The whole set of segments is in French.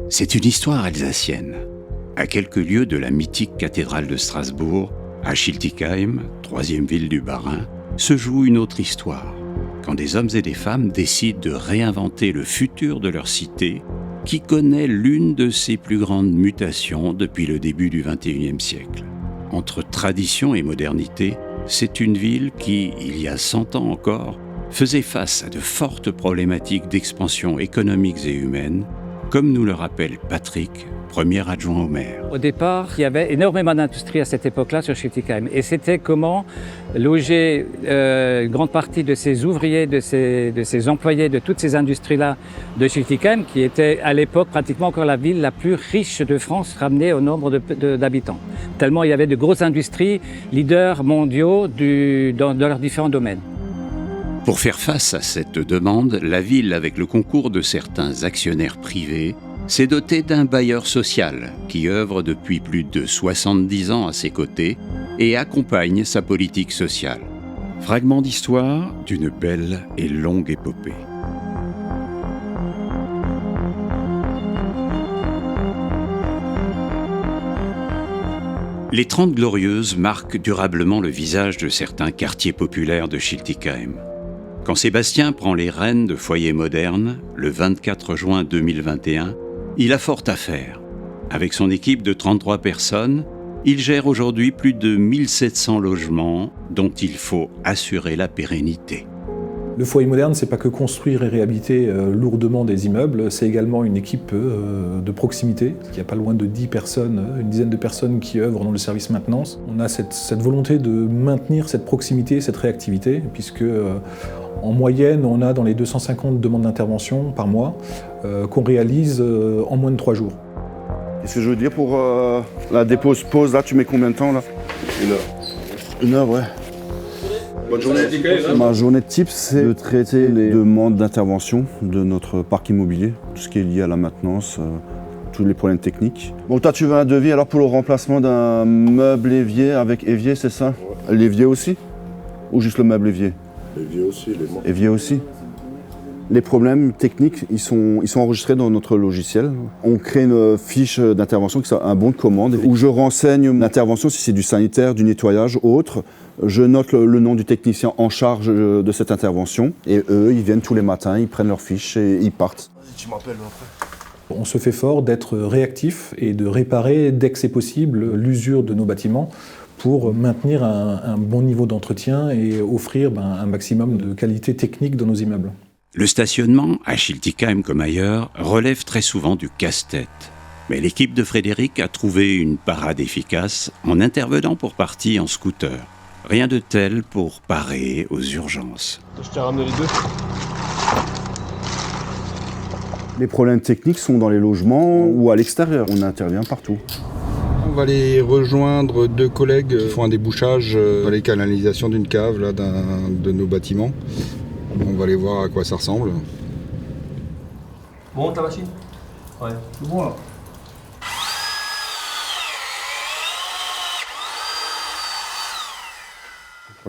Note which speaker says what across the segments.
Speaker 1: C'est une histoire alsacienne. À quelques lieues de la mythique cathédrale de Strasbourg, à Schiltigheim, 3e ville du Bas-Rhin, se joue une autre histoire, quand des hommes et des femmes décident de réinventer le futur de leur cité, qui connaît l'une de ses plus grandes mutations depuis le début du XXIe siècle. Entre tradition et modernité, c'est une ville qui, il y a 100 ans encore, faisait face à de fortes problématiques d'expansion économiques et humaines, comme nous le rappelle Patrick, premier adjoint au maire.
Speaker 2: Au départ, il y avait énormément d'industrie à cette époque-là sur Schiltigheim. Et c'était comment loger une grande partie de ces ouvriers, de ces employés, de toutes ces industries-là de Schiltigheim, qui était à l'époque pratiquement encore la ville la plus riche de France, ramenée au nombre d'habitants. Tellement il y avait de grosses industries, leaders mondiaux dans leurs différents domaines.
Speaker 1: Pour faire face à cette demande, la ville, avec le concours de certains actionnaires privés, s'est dotée d'un bailleur social qui œuvre depuis plus de 70 ans à ses côtés et accompagne sa politique sociale. Fragment d'histoire d'une belle et longue épopée. Les 30 Glorieuses marquent durablement le visage de certains quartiers populaires de Schiltigheim. Quand Sébastien prend les rênes de Foyer Moderne, le 24 juin 2021, il a fort à faire. Avec son équipe de 33 personnes, il gère aujourd'hui plus de 1700 logements dont il faut assurer la pérennité.
Speaker 3: Le Foyer Moderne, c'est pas que construire et réhabiliter lourdement des immeubles, c'est également une équipe de proximité. Il y a pas loin de 10 personnes, une dizaine de personnes qui œuvrent dans le service maintenance. On a cette volonté de maintenir cette proximité, cette réactivité, puisque en moyenne, on a dans les 250 demandes d'intervention par mois qu'on réalise en moins de 3 jours.
Speaker 4: Qu'est-ce que je veux dire pour la dépose-pause, là, tu mets combien de temps là? 1 heure. 1 heure, ouais. Bonne journée. Ma journée type, c'est de traiter les demandes d'intervention de notre parc immobilier, tout ce qui est lié à la maintenance, tous les problèmes techniques. Bon, toi, tu veux un devis alors pour le remplacement d'un meuble évier avec évier, c'est ça? Ouais. L'évier aussi? Ou juste le meuble évier?
Speaker 5: Évier aussi.
Speaker 4: Évier aussi. Les problèmes techniques, ils sont enregistrés dans notre logiciel. On crée une fiche d'intervention, qui est un bon de commande, où je renseigne l'intervention, si c'est du sanitaire, du nettoyage ou autre. Je note le nom du technicien en charge de cette intervention. Et eux, ils viennent tous les matins, ils prennent leur fiche et ils partent.
Speaker 5: Tu m'appelles après.
Speaker 3: On se fait fort d'être réactif et de réparer, dès que c'est possible, l'usure de nos bâtiments pour maintenir un bon niveau d'entretien et offrir un maximum de qualité technique dans nos immeubles.
Speaker 1: Le stationnement, à Schiltigheim comme ailleurs, relève très souvent du casse-tête. Mais l'équipe de Frédéric a trouvé une parade efficace en intervenant pour partie en scooter. Rien de tel pour parer aux urgences.
Speaker 5: Je t'ai ramené les deux.
Speaker 4: Les problèmes techniques sont dans les logements ou à l'extérieur. On intervient partout.
Speaker 6: On va aller rejoindre 2 collègues qui font un débouchage dans les canalisations d'une cave là, de nos bâtiments. On va aller voir à quoi ça ressemble.
Speaker 7: Bon, ta machine? Ouais.
Speaker 4: C'est bon là.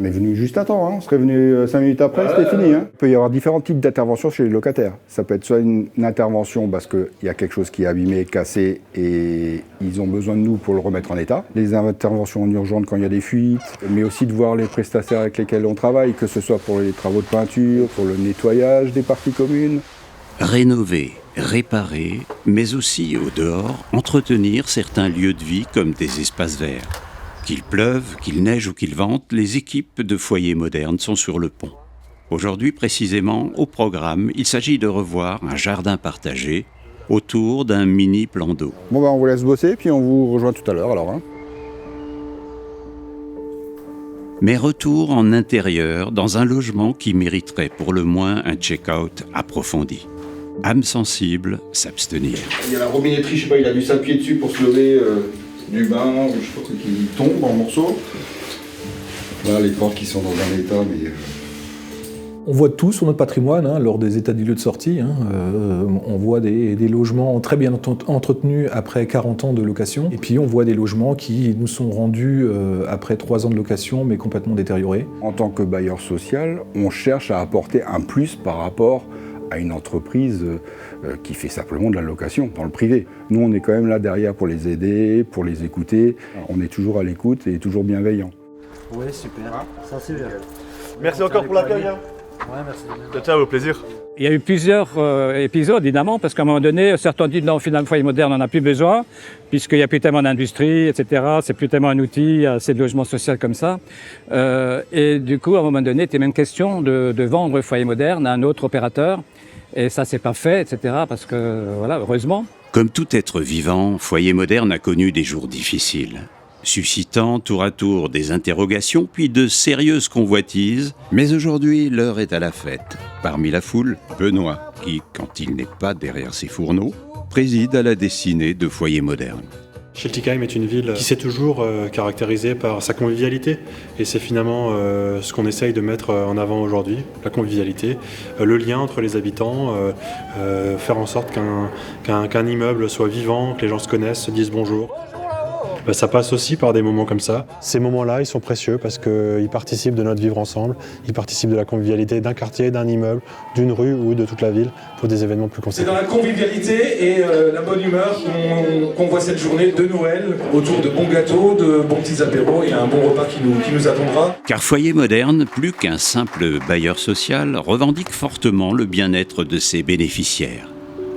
Speaker 8: On est venu juste à temps, on serait venu 5 minutes après, c'était fini. Il peut y avoir différents types d'interventions chez les locataires. Ça peut être soit une intervention parce qu'il y a quelque chose qui est abîmé, cassé et ils ont besoin de nous pour le remettre en état. Les interventions en urgence quand il y a des fuites, mais aussi de voir les prestataires avec lesquels on travaille, que ce soit pour les travaux de peinture, pour le nettoyage des parties communes.
Speaker 1: Rénover, réparer, mais aussi au dehors, entretenir certains lieux de vie comme des espaces verts. Qu'il pleuve, qu'il neige ou qu'il vente, les équipes de Foyer Moderne sont sur le pont. Aujourd'hui, précisément, au programme, il s'agit de revoir un jardin partagé autour d'un mini plan d'eau.
Speaker 8: Bon, on vous laisse bosser, puis on vous rejoint tout à l'heure alors.
Speaker 1: Mais retour en intérieur, dans un logement qui mériterait pour le moins un check-out approfondi. Âme sensible, s'abstenir.
Speaker 6: Il y a la robinetterie, je sais pas, il a dû s'appuyer dessus pour se lever du bain, ou je sais pas quoi, qui tombe en morceaux. Là, les portes qui sont dans un état, mais...
Speaker 3: On voit tout sur notre patrimoine lors des états des lieux de sortie. On voit des logements très bien entretenus après 40 ans de location. Et puis on voit des logements qui nous sont rendus après 3 ans de location, mais complètement détériorés.
Speaker 8: En tant que bailleur social, on cherche à apporter un plus par rapport à une entreprise qui fait simplement de la location dans le privé. Nous, on est quand même là derrière pour les aider, pour les écouter. On est toujours à l'écoute et toujours bienveillant.
Speaker 7: Oui, super. Ça, c'est bien.
Speaker 5: Merci encore pour l'accueil.
Speaker 7: Ouais, merci.
Speaker 5: Ciao, au plaisir.
Speaker 2: Il y a eu plusieurs épisodes, évidemment, parce qu'à un moment donné, certains disent non, finalement, le foyer moderne, on n'en a plus besoin, puisqu'il n'y a plus tellement d'industrie, etc. C'est plus tellement un outil, il y a assez de logements sociaux comme ça. Et du coup, à un moment donné, il était même question de vendre le foyer moderne à un autre opérateur. Et ça, c'est pas fait, etc. Parce que, voilà, heureusement.
Speaker 1: Comme tout être vivant, Foyer Moderne a connu des jours difficiles, suscitant tour à tour des interrogations puis de sérieuses convoitises. Mais aujourd'hui, l'heure est à la fête. Parmi la foule, Benoît, qui, quand il n'est pas derrière ses fourneaux, préside à la destinée de Foyer Moderne.
Speaker 9: Schiltigheim est une ville qui s'est toujours caractérisée par sa convivialité et c'est finalement ce qu'on essaye de mettre en avant aujourd'hui, la convivialité, le lien entre les habitants, faire en sorte qu'un immeuble soit vivant, que les gens se connaissent, se disent bonjour. Ça passe aussi par des moments comme ça. Ces moments-là, ils sont précieux parce qu'ils participent de notre vivre ensemble, ils participent de la convivialité d'un quartier, d'un immeuble, d'une rue ou de toute la ville pour des événements plus conséquents.
Speaker 10: C'est dans la convivialité et la bonne humeur qu'on voit cette journée de Noël autour de bons gâteaux, de bons petits apéros et un bon repas qui nous attendra.
Speaker 1: Car Foyer Moderne, plus qu'un simple bailleur social, revendique fortement le bien-être de ses bénéficiaires.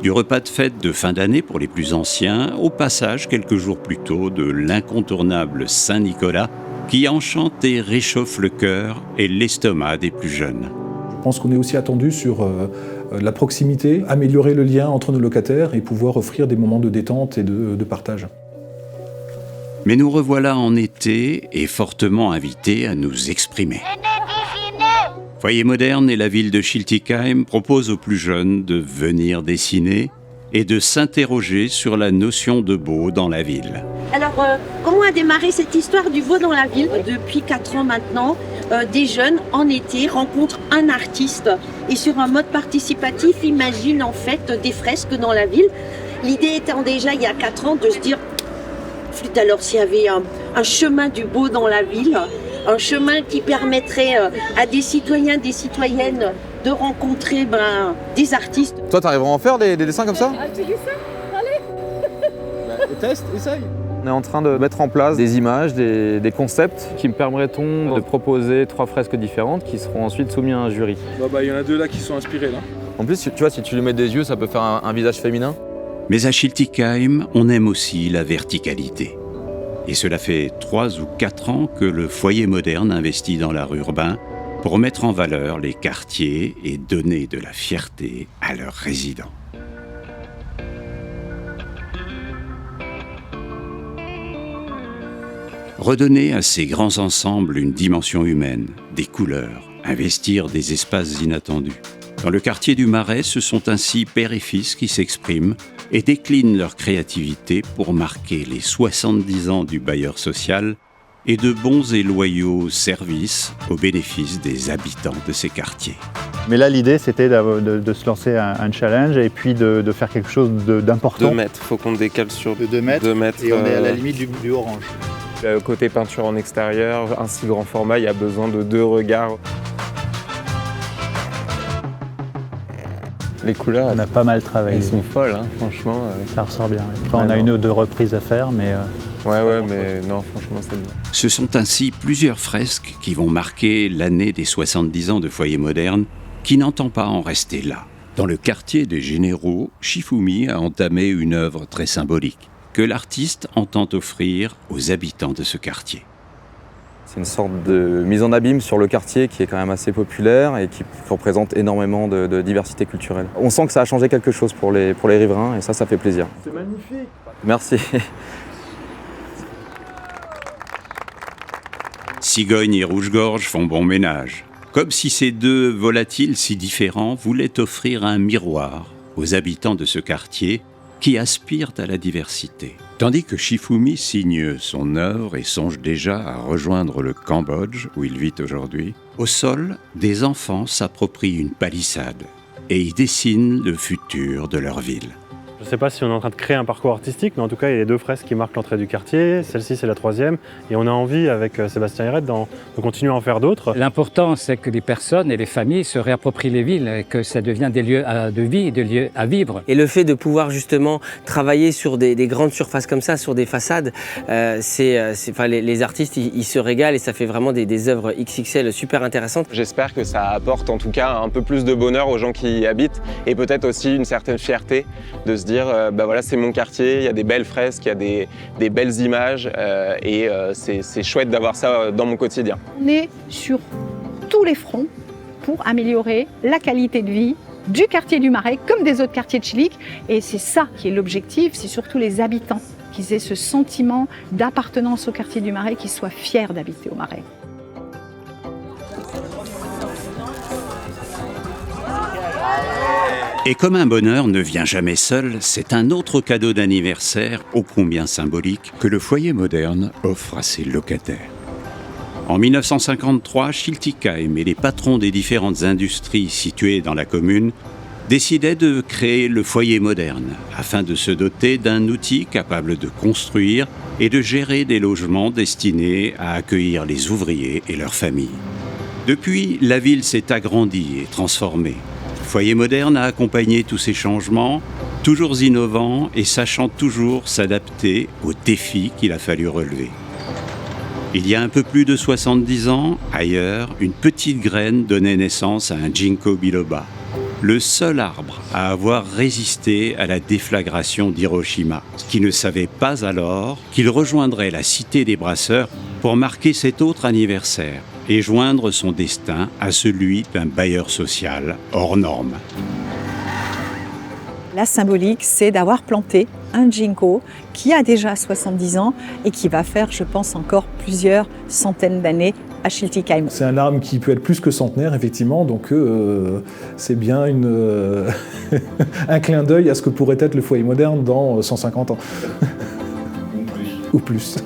Speaker 1: Du repas de fête de fin d'année pour les plus anciens, au passage, quelques jours plus tôt, de l'incontournable Saint-Nicolas, qui enchante et réchauffe le cœur et l'estomac des plus jeunes.
Speaker 3: Je pense qu'on est aussi attendu sur la proximité, améliorer le lien entre nos locataires et pouvoir offrir des moments de détente et de partage.
Speaker 1: Mais nous revoilà en été et fortement invités à nous exprimer. Foyer Moderne et la ville de Schiltigheim proposent aux plus jeunes de venir dessiner et de s'interroger sur la notion de beau dans la ville.
Speaker 11: Alors, comment a démarré cette histoire du beau dans la ville ? Depuis 4 ans maintenant, des jeunes, en été, rencontrent un artiste et sur un mode participatif, imaginent en fait des fresques dans la ville. L'idée étant déjà, il y a 4 ans, de se dire, flûte alors s'il y avait un chemin du beau dans la ville, un chemin qui permettrait à des citoyens, des citoyennes de rencontrer des artistes.
Speaker 12: Toi, t'arrives à en faire des dessins comme ça ?
Speaker 13: Ah, tu dis ça ? Allez
Speaker 12: Teste, essaye.
Speaker 14: On est en train de mettre en place des images, des concepts qui me permettront de proposer 3 fresques différentes qui seront ensuite soumises à un jury.
Speaker 5: Il y en a 2 là qui sont inspirés là.
Speaker 14: En plus, tu vois, si tu lui mets des yeux, ça peut faire un visage féminin.
Speaker 1: Mais à Schiltigheim, on aime aussi la verticalité. Et cela fait 3 ou 4 ans que le Foyer Moderne investit dans l'art urbain pour mettre en valeur les quartiers et donner de la fierté à leurs résidents. Redonner à ces grands ensembles une dimension humaine, des couleurs, investir des espaces inattendus. Dans le quartier du Marais, ce sont ainsi père et fils qui s'expriment et déclinent leur créativité pour marquer les 70 ans du bailleur social et de bons et loyaux services au bénéfice des habitants de ces quartiers.
Speaker 15: Mais là, l'idée, c'était de se lancer un challenge et puis de faire quelque chose d'important.
Speaker 16: 2 mètres, il faut qu'on décale sur
Speaker 15: 2 mètres, et on est à la limite du orange.
Speaker 16: Côté peinture en extérieur, un si grand format, il y a besoin de 2 regards. Les couleurs,
Speaker 15: on a pas mal travaillé.
Speaker 16: Elles sont folles, hein, franchement.
Speaker 15: Ça ressort bien. Après, on a 1 ou 2 reprises à faire, mais...
Speaker 16: Ouais, mais non, franchement, c'est bien.
Speaker 1: Ce sont ainsi plusieurs fresques qui vont marquer l'année des 70 ans de Foyer Moderne, qui n'entend pas en rester là. Dans le quartier des Généraux, Shifumi a entamé une œuvre très symbolique que l'artiste entend offrir aux habitants de ce quartier.
Speaker 14: C'est une sorte de mise en abîme sur le quartier qui est quand même assez populaire et qui représente énormément de diversité culturelle. On sent que ça a changé quelque chose pour les riverains et ça fait plaisir.
Speaker 5: C'est magnifique.
Speaker 14: Merci.
Speaker 1: Cigogne et rouge-gorge font bon ménage. Comme si ces 2 volatiles si différents voulaient offrir un miroir aux habitants de ce quartier qui aspirent à la diversité. Tandis que Shifumi signe son œuvre et songe déjà à rejoindre le Cambodge, où il vit aujourd'hui, au sol, des enfants s'approprient une palissade et y dessinent le futur de leur ville.
Speaker 9: Je ne sais pas si on est en train de créer un parcours artistique, mais en tout cas, il y a les 2 fresques qui marquent l'entrée du quartier. Celle-ci, c'est la 3e. Et on a envie, avec Sébastien Hérette, de continuer à en faire d'autres.
Speaker 2: L'important, c'est que les personnes et les familles se réapproprient les villes et que ça devienne des lieux de vie, des lieux à vivre.
Speaker 17: Et le fait de pouvoir justement travailler sur des grandes surfaces comme ça, sur des façades, les artistes, ils se régalent et ça fait vraiment des œuvres XXL super intéressantes.
Speaker 16: J'espère que ça apporte en tout cas un peu plus de bonheur aux gens qui y habitent et peut-être aussi une certaine fierté de se dire voilà, c'est mon quartier, il y a des belles fresques, il y a des belles images et c'est chouette d'avoir ça dans mon quotidien.
Speaker 13: On est sur tous les fronts pour améliorer la qualité de vie du quartier du Marais comme des autres quartiers de Schillig, et c'est ça qui est l'objectif, c'est surtout les habitants qu'ils aient ce sentiment d'appartenance au quartier du Marais, qu'ils soient fiers d'habiter au Marais.
Speaker 1: Et comme un bonheur ne vient jamais seul, c'est un autre cadeau d'anniversaire, ô combien symbolique, que le foyer moderne offre à ses locataires. En 1953, Schiltigheim et les patrons des différentes industries situées dans la commune décidaient de créer le foyer moderne afin de se doter d'un outil capable de construire et de gérer des logements destinés à accueillir les ouvriers et leurs familles. Depuis, la ville s'est agrandie et transformée. Le foyer moderne a accompagné tous ces changements, toujours innovants et sachant toujours s'adapter aux défis qu'il a fallu relever. Il y a un peu plus de 70 ans, ailleurs, une petite graine donnait naissance à un ginkgo biloba, le seul arbre à avoir résisté à la déflagration d'Hiroshima, qui ne savait pas alors qu'il rejoindrait la cité des brasseurs pour marquer cet autre anniversaire et joindre son destin à celui d'un bailleur social hors norme.
Speaker 13: La symbolique, c'est d'avoir planté un ginkgo qui a déjà 70 ans et qui va faire, je pense, encore plusieurs centaines d'années à Schiltigheim.
Speaker 3: C'est un arbre qui peut être plus que centenaire, effectivement, donc c'est bien un clin d'œil à ce que pourrait être le foyer moderne dans 150 ans. Ou plus.